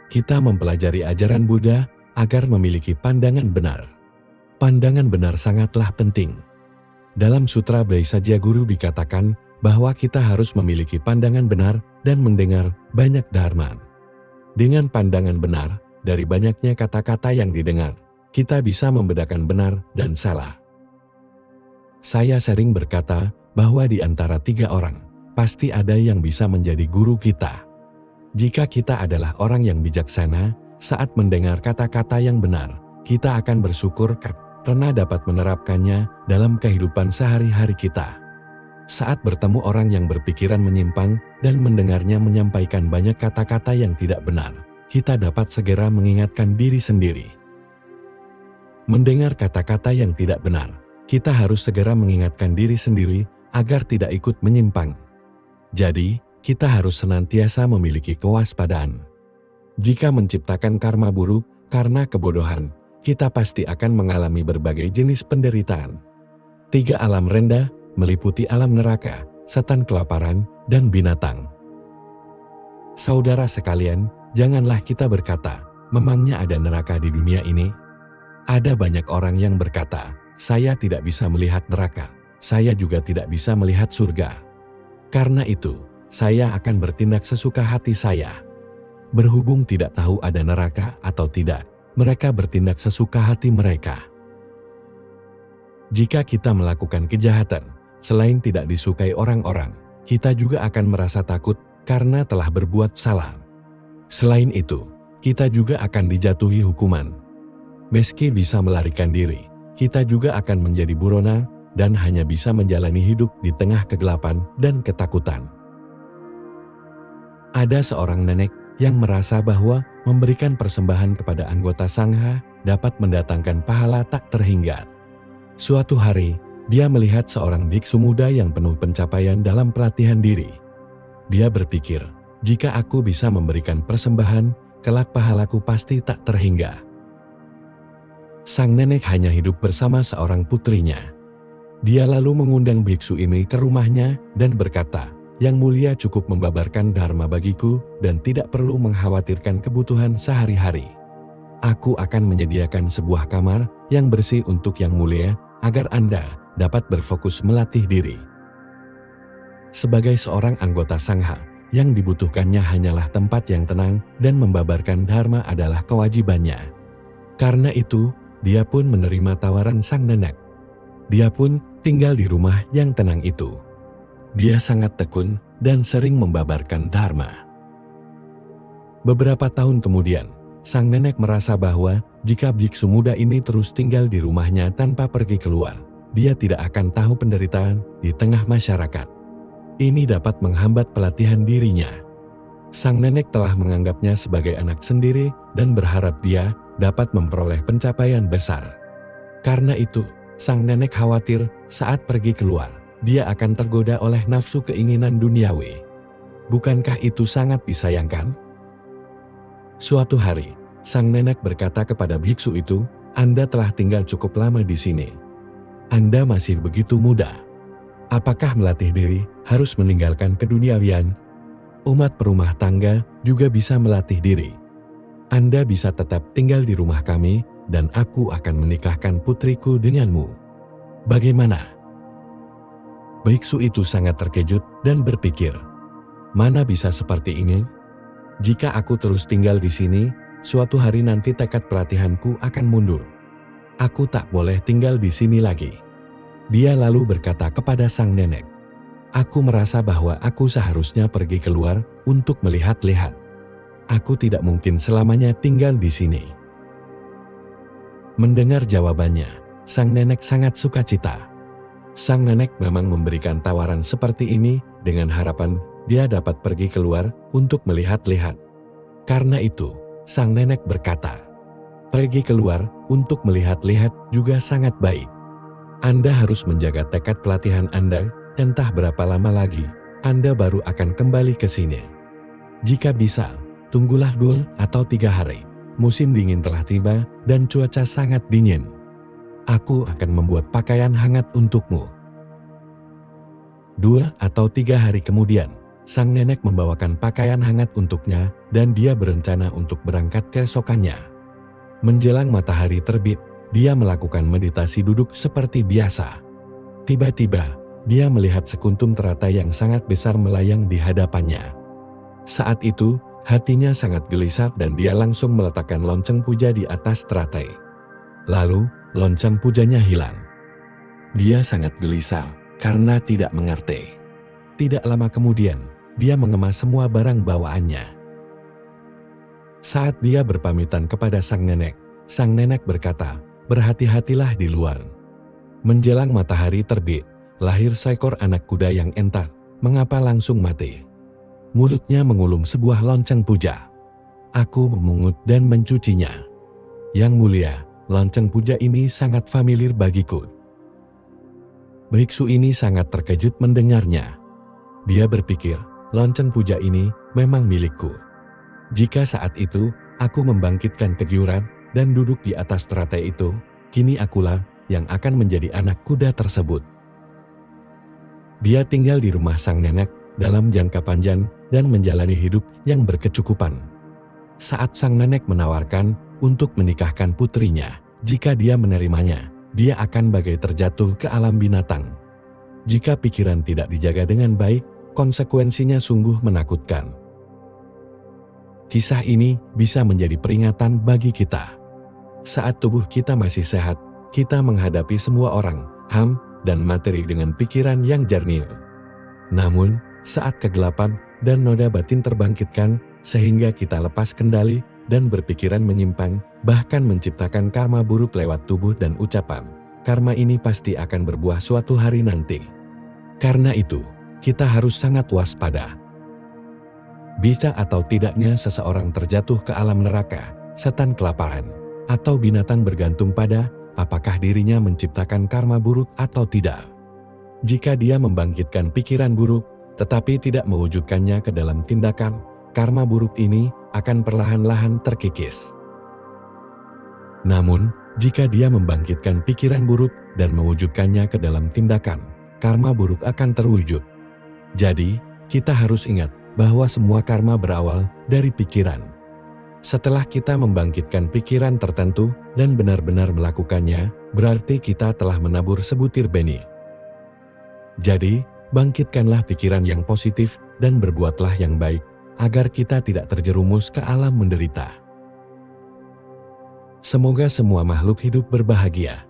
kita mempelajari ajaran Buddha agar memiliki pandangan benar. Pandangan benar sangatlah penting. Dalam Sutra Bhaisajya Guru dikatakan bahwa kita harus memiliki pandangan benar dan mendengar banyak dharma. Dengan pandangan benar, dari banyaknya kata-kata yang didengar, kita bisa membedakan benar dan salah. Saya sering berkata bahwa di antara 3 orang, pasti ada yang bisa menjadi guru kita. Jika kita adalah orang yang bijaksana, saat mendengar kata-kata yang benar, kita akan bersyukur karena dapat menerapkannya dalam kehidupan sehari-hari kita. Saat bertemu orang yang berpikiran menyimpang dan mendengarnya menyampaikan banyak kata-kata yang tidak benar, kita dapat segera mengingatkan diri sendiri. Mendengar kata-kata yang tidak benar, kita harus segera mengingatkan diri sendiri agar tidak ikut menyimpang. Jadi, kita harus senantiasa memiliki kewaspadaan. Jika menciptakan karma buruk karena kebodohan, kita pasti akan mengalami berbagai jenis penderitaan. 3 alam rendah meliputi alam neraka, setan kelaparan, dan binatang. Saudara sekalian, janganlah kita berkata, memangnya ada neraka di dunia ini? Ada banyak orang yang berkata, saya tidak bisa melihat neraka, saya juga tidak bisa melihat surga. Karena itu, saya akan bertindak sesuka hati saya. Berhubung tidak tahu ada neraka atau tidak, mereka bertindak sesuka hati mereka. Jika kita melakukan kejahatan, selain tidak disukai orang-orang, kita juga akan merasa takut karena telah berbuat salah. Selain itu, kita juga akan dijatuhi hukuman. Meski bisa melarikan diri, kita juga akan menjadi buronan dan hanya bisa menjalani hidup di tengah kegelapan dan ketakutan. Ada seorang nenek yang merasa bahwa memberikan persembahan kepada anggota sangha dapat mendatangkan pahala tak terhingga. Suatu hari, dia melihat seorang biksu muda yang penuh pencapaian dalam pelatihan diri. Dia berpikir, jika aku bisa memberikan persembahan, kelak pahalaku pasti tak terhingga. Sang nenek hanya hidup bersama seorang putrinya. Dia lalu mengundang biksu ini ke rumahnya dan berkata, Yang Mulia cukup membabarkan dharma bagiku dan tidak perlu mengkhawatirkan kebutuhan sehari-hari. Aku akan menyediakan sebuah kamar yang bersih untuk Yang Mulia agar Anda dapat berfokus melatih diri. Sebagai seorang anggota sangha, yang dibutuhkannya hanyalah tempat yang tenang dan membabarkan dharma adalah kewajibannya. Karena itu, dia pun menerima tawaran sang nenek. Dia pun tinggal di rumah yang tenang itu. Dia sangat tekun dan sering membabarkan dharma. Beberapa tahun kemudian, sang nenek merasa bahwa jika biksu muda ini terus tinggal di rumahnya tanpa pergi keluar, dia tidak akan tahu penderitaan di tengah masyarakat. Ini dapat menghambat pelatihan dirinya. Sang nenek telah menganggapnya sebagai anak sendiri dan berharap dia dapat memperoleh pencapaian besar. Karena itu, sang nenek khawatir saat pergi keluar, dia akan tergoda oleh nafsu keinginan duniawi. Bukankah itu sangat disayangkan? Suatu hari, sang nenek berkata kepada biksu itu, Anda telah tinggal cukup lama di sini. Anda masih begitu muda. Apakah melatih diri harus meninggalkan keduniawian? Umat perumah tangga juga bisa melatih diri. Anda bisa tetap tinggal di rumah kami dan aku akan menikahkan putriku denganmu. Bagaimana? Biksu itu sangat terkejut dan berpikir, mana bisa seperti ini? Jika aku terus tinggal di sini, suatu hari nanti tekad pelatihanku akan mundur. Aku tak boleh tinggal di sini lagi. Dia lalu berkata kepada sang nenek, aku merasa bahwa aku seharusnya pergi keluar untuk melihat-lihat. Aku tidak mungkin selamanya tinggal di sini. Mendengar jawabannya, sang nenek sangat sukacita. Sang nenek memang memberikan tawaran seperti ini dengan harapan dia dapat pergi keluar untuk melihat-lihat. Karena itu, sang nenek berkata, pergi keluar untuk melihat-lihat juga sangat baik. Anda harus menjaga tekad pelatihan Anda, entah berapa lama lagi, Anda baru akan kembali ke sini. Jika bisa, tunggulah 2 atau 3 hari, musim dingin telah tiba dan cuaca sangat dingin. Aku akan membuat pakaian hangat untukmu. 2 atau 3 hari kemudian, sang nenek membawakan pakaian hangat untuknya dan dia berencana untuk berangkat keesokannya. Menjelang matahari terbit, dia melakukan meditasi duduk seperti biasa. Tiba-tiba, dia melihat sekuntum teratai yang sangat besar melayang di hadapannya. Saat itu, hatinya sangat gelisah dan dia langsung meletakkan lonceng puja di atas teratai. Lalu, lonceng pujanya hilang. Dia sangat gelisah karena tidak mengerti. Tidak lama kemudian, dia mengemas semua barang bawaannya. Saat dia berpamitan kepada sang nenek berkata, "Berhati-hatilah di luar." Menjelang matahari terbit, lahir seekor anak kuda yang entak. Mengapa langsung mati? Mulutnya mengulum sebuah lonceng puja. Aku memungut dan mencucinya. Yang mulia, lonceng puja ini sangat familiar bagiku. Biksu ini sangat terkejut mendengarnya. Dia berpikir, lonceng puja ini memang milikku. Jika saat itu, aku membangkitkan kegiuran dan duduk di atas teratai itu, kini akulah yang akan menjadi anak kuda tersebut. Dia tinggal di rumah sang nenek dalam jangka panjang dan menjalani hidup yang berkecukupan. Saat sang nenek menawarkan untuk menikahkan putrinya, jika dia menerimanya, dia akan bagai terjatuh ke alam binatang. Jika pikiran tidak dijaga dengan baik, konsekuensinya sungguh menakutkan. Kisah ini bisa menjadi peringatan bagi kita. Saat tubuh kita masih sehat, kita menghadapi semua orang, dan materi dengan pikiran yang jernih. Namun, saat kegelapan dan noda batin terbangkitkan, sehingga kita lepas kendali dan berpikiran menyimpang, bahkan menciptakan karma buruk lewat tubuh dan ucapan, karma ini pasti akan berbuah suatu hari nanti. Karena itu, kita harus sangat waspada. Bisa atau tidaknya seseorang terjatuh ke alam neraka, setan kelaparan, atau binatang bergantung pada apakah dirinya menciptakan karma buruk atau tidak. Jika dia membangkitkan pikiran buruk, tetapi tidak mewujudkannya ke dalam tindakan, karma buruk ini akan perlahan-lahan terkikis. Namun, jika dia membangkitkan pikiran buruk dan mewujudkannya ke dalam tindakan, karma buruk akan terwujud. Jadi, kita harus ingat bahwa semua karma berawal dari pikiran. Setelah kita membangkitkan pikiran tertentu dan benar-benar melakukannya, berarti kita telah menabur sebutir benih. Jadi, bangkitkanlah pikiran yang positif dan berbuatlah yang baik, agar kita tidak terjerumus ke alam menderita. Semoga semua makhluk hidup berbahagia.